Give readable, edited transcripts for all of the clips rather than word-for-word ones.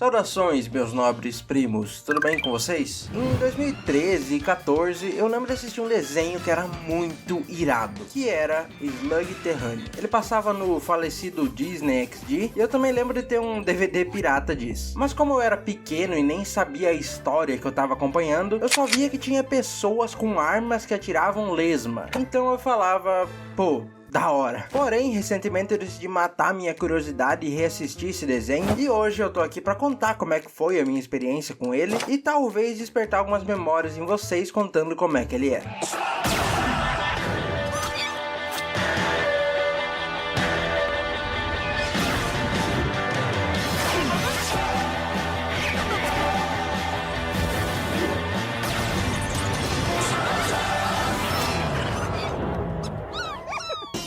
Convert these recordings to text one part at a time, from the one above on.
Saudações, meus nobres primos, tudo bem com vocês? Em 2013 e 14 eu lembro de assistir um desenho que era muito irado, que era Slug Terrâneo. Ele passava no falecido Disney XD e eu também lembro de ter um DVD pirata disso. Mas como eu era pequeno e nem sabia a história que eu tava acompanhando, eu só via que tinha pessoas com armas que atiravam lesma. Então eu falava, pô, da hora. Porém, recentemente eu decidi matar minha curiosidade e reassistir esse desenho. E hoje eu tô aqui pra contar como é que foi a minha experiência com ele e talvez despertar algumas memórias em vocês contando como é que ele era.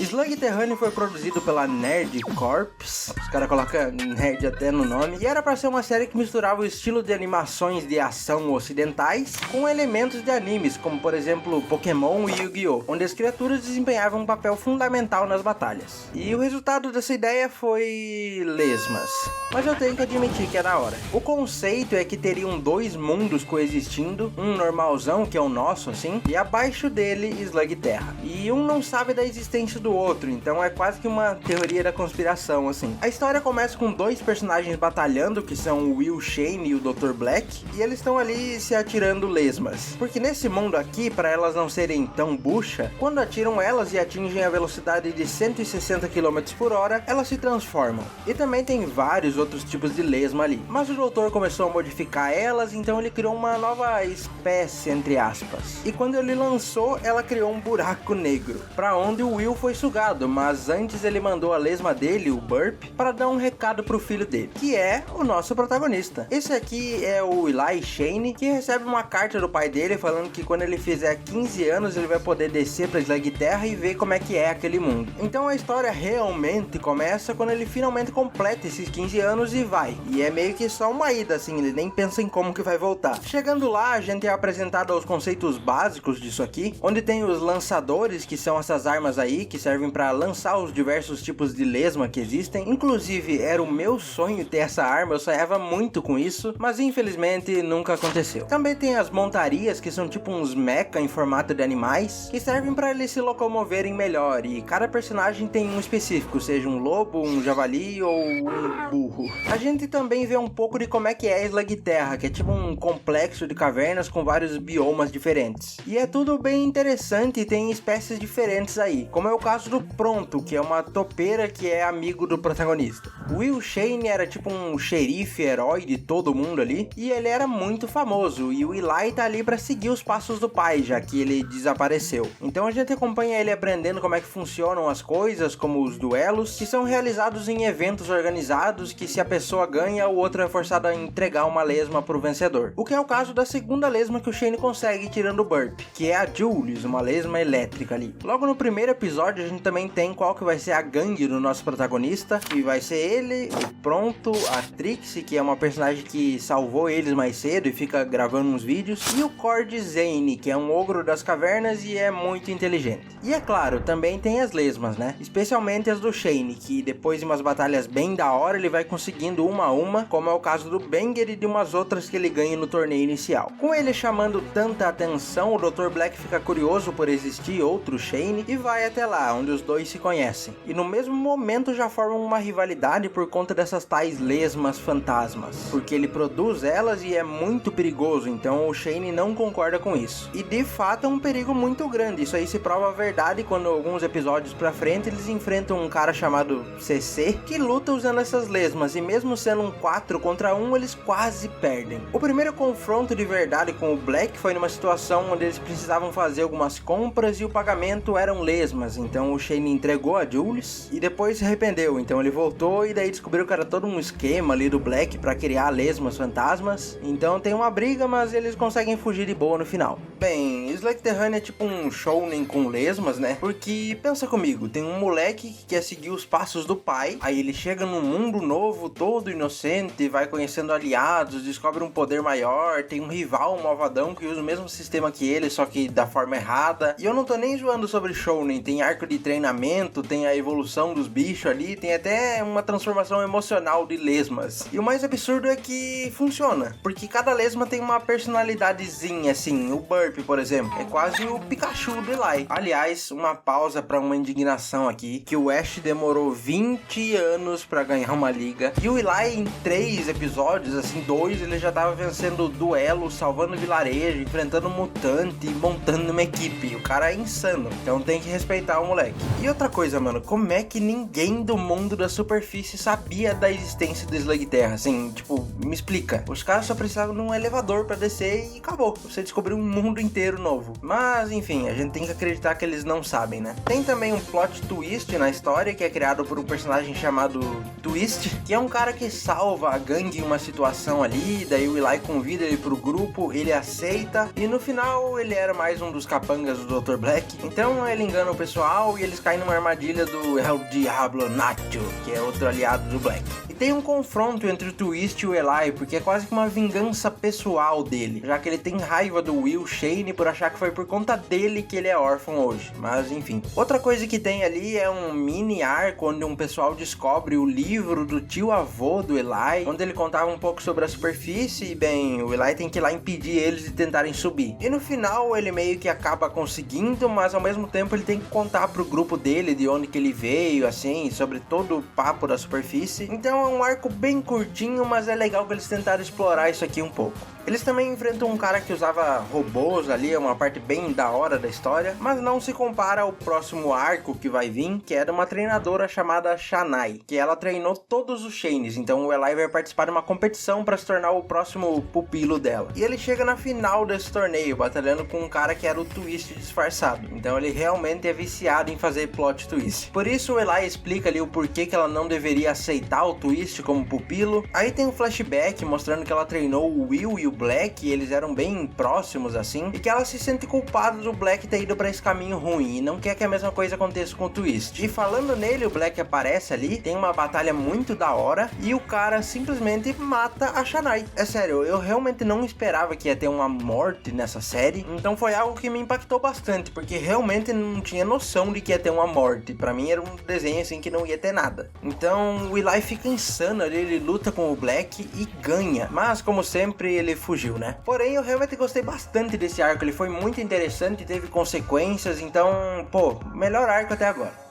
Slug Terrâneo foi produzido pela Nerd Corps, os caras colocam nerd até no nome, e era pra ser uma série que misturava o estilo de animações de ação ocidentais com elementos de animes, como por exemplo Pokémon e Yu-Gi-Oh!, onde as criaturas desempenhavam um papel fundamental nas batalhas. E o resultado dessa ideia foi lesmas, mas eu tenho que admitir que é da hora. O conceito é que teriam dois mundos coexistindo, um normalzão, que é o nosso assim, e abaixo dele Slug Terra, e um não sabe da existência do outro, então é quase que uma teoria da conspiração, assim. A história começa com dois personagens batalhando, que são o Will Shane e o Dr. Black, e eles estão ali se atirando lesmas. Porque nesse mundo aqui, para elas não serem tão bucha, quando atiram elas e atingem a velocidade de 160 km por hora, elas se transformam. E também tem vários outros tipos de lesma ali. Mas o doutor começou a modificar elas, então ele criou uma nova espécie, entre aspas. E quando ele lançou, ela criou um buraco negro, para onde o Will foi sugado, mas antes ele mandou a lesma dele, o Burp, para dar um recado pro filho dele, que é o nosso protagonista. Esse aqui é o Eli Shane, que recebe uma carta do pai dele falando que quando ele fizer 15 anos ele vai poder descer pra Slug Terra e ver como é que é aquele mundo. Então a história realmente começa quando ele finalmente completa esses 15 anos e vai. E é meio que só uma ida, assim, ele nem pensa em como que vai voltar. Chegando lá, a gente é apresentado aos conceitos básicos disso aqui, onde tem os lançadores, que são essas armas aí, que servem para lançar os diversos tipos de lesma que existem. Inclusive, era o meu sonho ter essa arma, eu sonhava muito com isso, mas infelizmente nunca aconteceu. Também tem as montarias, que são tipo uns mecha em formato de animais, que servem para eles se locomoverem melhor, e cada personagem tem um específico, seja um lobo, um javali ou um burro. A gente também vê um pouco de como é que é Slug Terra, que é tipo um complexo de cavernas com vários biomas diferentes. E é tudo bem interessante e tem espécies diferentes aí, como é o caso do Pronto, que é uma topeira que é amigo do protagonista. O Will Shane era tipo um xerife herói de todo mundo ali, e ele era muito famoso, e o Eli tá ali pra seguir os passos do pai, já que ele desapareceu. Então a gente acompanha ele aprendendo como é que funcionam as coisas, como os duelos, que são realizados em eventos organizados, que se a pessoa ganha, o outro é forçado a entregar uma lesma pro vencedor. O que é o caso da segunda lesma que o Shane consegue tirando o Burp, que é a Julius, uma lesma elétrica ali. Logo no primeiro episódio a gente também tem qual que vai ser a gangue do nosso protagonista, que vai ser ele, o Pronto, a Trixie, que é uma personagem que salvou eles mais cedo e fica gravando uns vídeos, e o Cord Zane, que é um ogro das cavernas e é muito inteligente. E é claro, também tem as lesmas, né? Especialmente as do Shane, que depois de umas batalhas bem da hora, ele vai conseguindo uma a uma, como é o caso do Banger e de umas outras que ele ganha no torneio inicial. Com ele chamando tanta atenção, o Dr. Black fica curioso por existir outro Shane e vai até lá, onde os dois se conhecem. E no mesmo momento já formam uma rivalidade por conta dessas tais lesmas fantasmas, porque ele produz elas e é muito perigoso, então o Shane não concorda com isso. E de fato é um perigo muito grande, isso aí se prova verdade quando alguns episódios pra frente eles enfrentam um cara chamado CC, que luta usando essas lesmas, e mesmo sendo um 4 contra 1, eles quase perdem. O primeiro confronto de verdade com o Black foi numa situação onde eles precisavam fazer algumas compras e o pagamento eram lesmas, então o Shane entregou a Julius e depois se arrependeu, então ele voltou e daí descobriu que era todo um esquema ali do Black pra criar lesmas fantasmas, então tem uma briga, mas eles conseguem fugir de boa no final. Bem, Slug Terrâneo é tipo um shounen com lesmas, né? Porque, pensa comigo, tem um moleque que quer seguir os passos do pai, aí ele chega num mundo novo, todo inocente, vai conhecendo aliados, descobre um poder maior, tem um rival, um malvadão que usa o mesmo sistema que ele, só que da forma errada. E eu não tô nem zoando sobre shounen, tem arco de treinamento, tem a evolução dos bichos ali, tem até uma transformação emocional de lesmas. E o mais absurdo é que funciona, porque cada lesma tem uma personalidadezinha, assim. O Burp, por exemplo, é quase o Pikachu do Eli. Aliás, uma pausa pra uma indignação aqui, que o Ash demorou 20 anos pra ganhar uma liga, e o Eli em 3 episódios, assim, 2, ele já tava vencendo duelo, salvando vilarejo, enfrentando mutante e montando uma equipe. O cara é insano, então tem que respeitar o moleque. E outra coisa, mano, como é que ninguém do mundo da superfície sabia da existência do Slug Terra? Assim, tipo, me explica. Os caras só precisavam de um elevador pra descer e acabou. Você descobriu um mundo inteiro novo. Mas, enfim, a gente tem que acreditar que eles não sabem, né? Tem também um plot twist na história, que é criado por um personagem chamado Twist, que é um cara que salva a gangue em uma situação ali, daí o Eli convida ele pro grupo, ele aceita, e no final ele era mais um dos capangas do Dr. Black, então ele engana o pessoal e eles caem numa armadilha do El Diablo Nacho, que é outro aliado do Black. E tem um confronto entre o Twist e o Eli, porque é quase que uma vingança pessoal dele, já que ele tem raiva do Will Shane por achar que foi por conta dele que ele é órfão hoje, mas enfim. Outra coisa que tem ali é um mini arco onde um pessoal descobre o livro do tio-avô do Eli, onde ele contava um pouco sobre a superfície e, bem, o Eli tem que ir lá impedir eles de tentarem subir. E no final ele meio que acaba conseguindo, mas ao mesmo tempo ele tem que contar pro grupo dele de onde que ele veio, assim, sobre todo o papo da superfície. Então é um arco bem curtinho, mas é legal que eles tentaram explorar isso aqui um pouco. Eles também enfrentam um cara que usava robôs ali, é uma parte bem da hora da história, mas não se compara ao próximo arco que vai vir, que é de uma treinadora chamada Shanai, que ela treinou todos os Shanes, então o Eli vai participar de uma competição para se tornar o próximo pupilo dela. E ele chega na final desse torneio, batalhando com um cara que era o Twist disfarçado, então ele realmente é viciado em fazer plot twist. Por isso o Eli explica ali o porquê que ela não deveria aceitar o Twist como pupilo. Aí tem um flashback mostrando que ela treinou o Will e o Black, e eles eram bem próximos assim, e que ela se sente culpada do Black ter ido pra esse caminho ruim e não quer que a mesma coisa aconteça com o Twist. E falando nele, o Black aparece ali, tem uma batalha muito da hora e o cara simplesmente mata a Shanai. É sério, eu realmente não esperava que ia ter uma morte nessa série, então foi algo que me impactou bastante, porque realmente não tinha noção de que ia ter uma morte. Pra mim era um desenho assim que não ia ter nada. Então o Eli fica insano ali, ele luta com o Black e ganha, mas como sempre ele fugiu, né? Porém, eu realmente gostei bastante desse arco, ele foi muito interessante, teve consequências, então, pô, melhor arco até agora.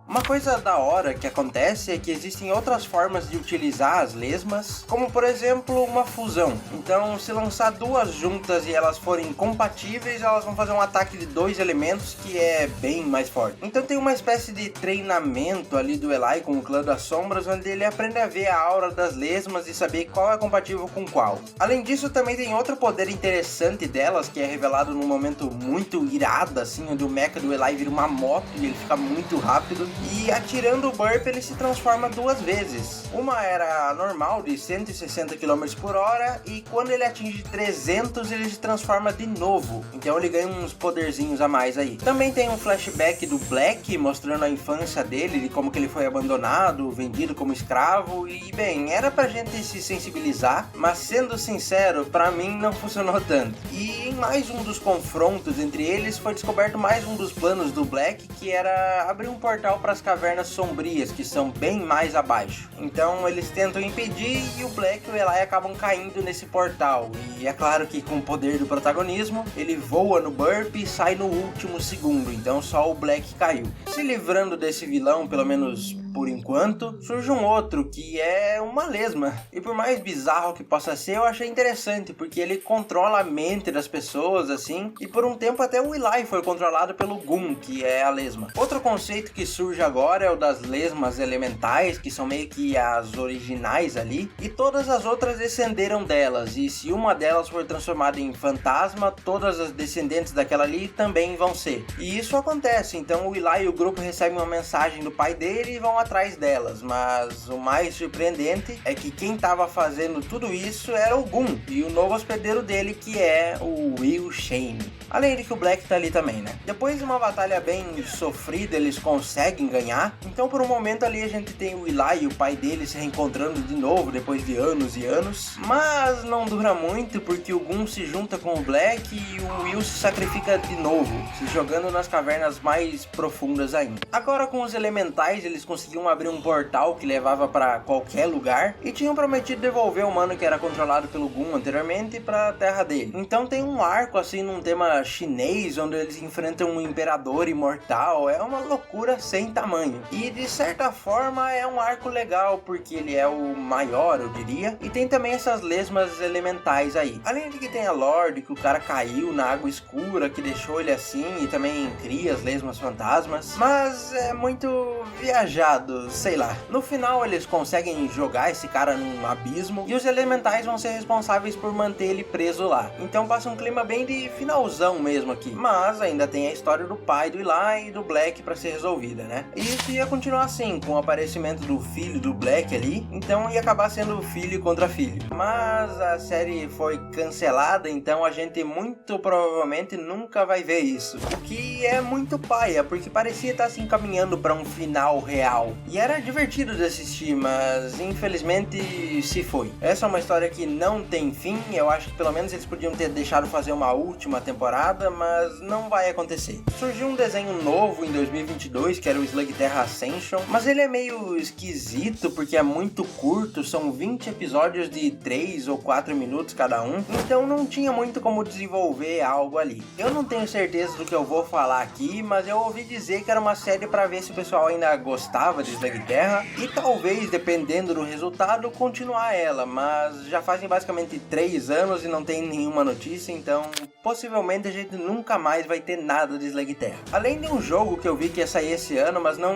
Uma coisa da hora que acontece é que existem outras formas de utilizar as lesmas, como por exemplo uma fusão. Então, se lançar duas juntas e elas forem compatíveis, elas vão fazer um ataque de 2 elementos que é bem mais forte. Então tem uma espécie de treinamento ali do Eli com o Clã das Sombras, onde ele aprende a ver a aura das lesmas e saber qual é compatível com qual. Além disso, também tem outro poder interessante delas, que é revelado num momento muito irado, assim, onde o mecha do Eli vira uma moto e ele fica muito rápido. E atirando o Burp ele se transforma 2 vezes. Uma era normal de 160 km por hora e quando ele atinge 300 ele se transforma de novo. Então ele ganha uns poderzinhos a mais aí. Também tem um flashback do Black mostrando a infância dele, de como que ele foi abandonado, vendido como escravo e bem, era pra gente se sensibilizar, mas sendo sincero, pra mim não funcionou tanto. E em mais um dos confrontos entre eles foi descoberto mais um dos planos do Black, que era abrir um portal para as cavernas sombrias, que são bem mais abaixo. Então eles tentam impedir e o Black e o Eli acabam caindo nesse portal. E é claro que com o poder do protagonismo, ele voa no Burp e sai no último segundo, então só o Black caiu. Se livrando desse vilão, pelo menos por enquanto, surge um outro que é uma lesma. E por mais bizarro que possa ser, eu achei interessante, porque ele controla a mente das pessoas, assim, e por um tempo até o Eli foi controlado pelo Gun, que é a lesma. Outro conceito que surge agora é o das lesmas elementais, que são meio que as originais ali, e todas as outras descenderam delas, e se uma delas for transformada em fantasma, todas as descendentes daquela ali também vão ser. E isso acontece, então o Eli e o grupo recebem uma mensagem do pai dele e vão atrás delas, mas o mais surpreendente é que quem tava fazendo tudo isso era o Gun e o novo hospedeiro dele, que é o Will Shane. Além de que o Black tá ali também, né? Depois de uma batalha bem sofrida, eles conseguem ganhar. Então por um momento ali a gente tem o Eli e o pai dele se reencontrando de novo depois de anos e anos. Mas não dura muito, porque o Gun se junta com o Black e o Will se sacrifica de novo, se jogando nas cavernas mais profundas ainda. Agora com os elementais eles conseguiam abrir um portal que levava pra qualquer lugar e tinham prometido devolver o humano que era controlado pelo Gun anteriormente pra terra dele. Então tem um arco assim num tema chinês, onde eles enfrentam um imperador imortal. É uma loucura sem tamanho. E de certa forma é um arco legal, porque ele é o maior, eu diria. E tem também essas lesmas elementais aí. Além de que tem a Lorde, que o cara caiu na água escura, que deixou ele assim, e também cria as lesmas fantasmas. Mas é muito viajado, sei lá. No final eles conseguem jogar esse cara num abismo, e os elementais vão ser responsáveis por manter ele preso lá. Então passa um clima bem de finalzão mesmo aqui, mas ainda tem a história do pai do Eli e do Black pra ser resolvida, né? E isso ia continuar assim, com o aparecimento do filho do Black ali, então ia acabar sendo filho contra filho. Mas a série foi cancelada, então a gente muito provavelmente nunca vai ver isso, o que é muito paia, porque parecia estar se encaminhando pra um final real, e era divertido de assistir, mas infelizmente se foi. Essa é uma história que não tem fim. Eu acho que pelo menos eles podiam ter deixado fazer uma última temporada, mas não vai acontecer. Surgiu um desenho novo em 2022, que era o Slugterra Ascension, mas ele é meio esquisito porque é muito curto, são 20 episódios de 3 ou 4 minutos cada um, então não tinha muito como desenvolver algo ali. Eu não tenho certeza do que eu vou falar aqui, mas eu ouvi dizer que era uma série para ver se o pessoal ainda gostava de Slugterra e talvez, dependendo do resultado, continuar ela, mas já fazem basicamente 3 anos e não tem nenhuma notícia, então possivelmente a gente nunca mais vai ter nada de Slugterra. Além de um jogo que eu vi que ia sair esse ano, mas não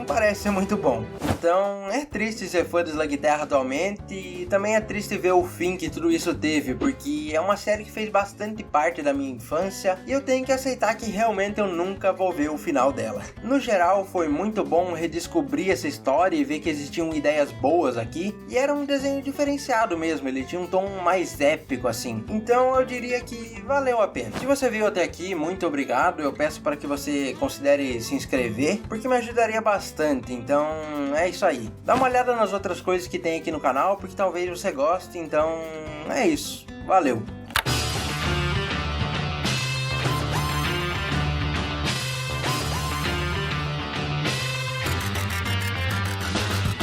parece ser muito bom. Então é triste ser fã de Slugterra atualmente, e também é triste ver o fim que tudo isso teve, porque é uma série que fez bastante parte da minha infância e eu tenho que aceitar que realmente eu nunca vou ver o final dela. No geral foi muito bom redescobrir essa história e ver que existiam ideias boas aqui, e era um desenho diferenciado mesmo, ele tinha um tom mais épico assim. Então eu diria que valeu a pena. Se você viu até aqui, muito obrigado. Eu peço para que você considere se inscrever, porque me ajudaria bastante. Então é isso aí. Dá uma olhada nas outras coisas que tem aqui no canal, porque talvez você goste. Então é isso. Valeu!